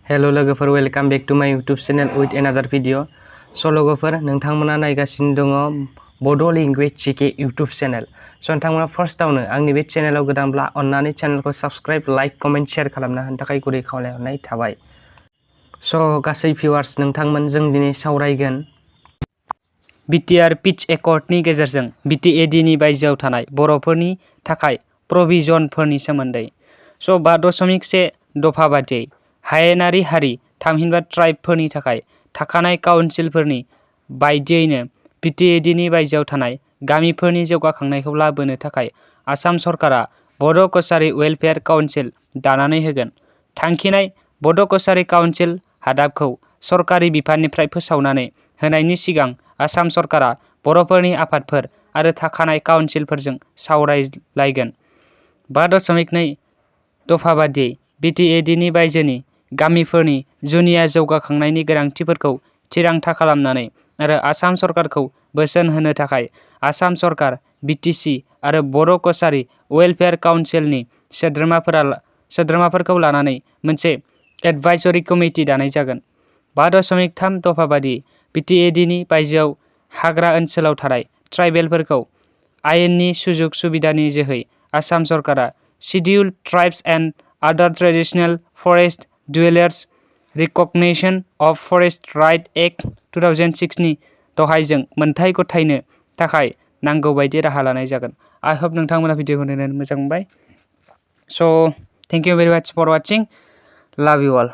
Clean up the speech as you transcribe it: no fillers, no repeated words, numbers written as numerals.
Hello लोगोफोर, welcome back to माय YouTube channel with एनादार video. स' लोगोफोर, नोंथांमोना नायगासिनो दङ बड' लेंगुवेज जिके यूट्यूब चैनल। स' नोंथांमोना फार्स्टआवनो आंनि बे चैनलाव गोदानब्ला अन्नानै चैनलखौ साबस्क्राइब, लाइक, कमेन्ट, शेयार खालामना होनो थाखाय गुरै खावलायहरनाय थाबाय। स' गासै भिउवार्स, नोंथांमोन जों दिनै सावरायगोन बिटिआर पिच एकर्डनि गेजेरजों बिटिएडिनि बायजोआव थानाय बर'फोरनि थाखाय प्रभिजनफोरनि सोमोन्दै। स' 5.1 दफा बादियै हायेनारि हारि थामहिनबा ट्राइबफोरनि थाखाय थाखानाय काउन्सिलफोरनि बायदियैनो बिटिएडिनि बायजोआव थानाय गामिफोरनि जौगाखांनायखौ लाबोनो थाखाय आसाम सरकारा बड' कछारी वेलफेयार काउन्सिल दानानै होगोन। थांखिनाय बड' कछारी काउन्सिल हादाबखौ सरकारि बिफाननिफ्राय फोसावनानै होनायनि सिगां आसाम सरकारा बर'फोरनि आफादफोर आरो थाखानाय काउन्सिलफोरजों सावरायलायगोन। 5.2 दफा बादियै बिटिएडिनि बायजोनि गामिफोरनि जुनिया जौगाखांनायनि गोनांथिफोरखौ थिरांथा खालामनानै आरो आसाम सरकारखौ बोसोन होनो थाखाय आसाम सरकार, बिटिसि आरो बर' कछारी वेलफेयार काउन्सिलनि सोद्रोमाफोरखौ लानानै मोनसे एडभाइजरि कमिटि दानाय जागोन। 5.3 दफा बादियै बिटिएडिनि बायजोआव हाग्रा ओनसोलाव थानाय ट्राइबेलफोरखौ आयेननि सुजुग सुबिदानि जोहै आसाम सरकारा scheduled tribes and other traditional forest dwellers recognition of forest right act 2006 नि दहायजों मोनथाय गथायनो थाखाय नांगौ बायदि राहा लानाय जागोन। आई होप नोंथांमोना भिडिअखौ नायनानै मोजां मोनबाय। स' थेंक इउ भेरि माच फर वाचिं। लाभ इउ अल।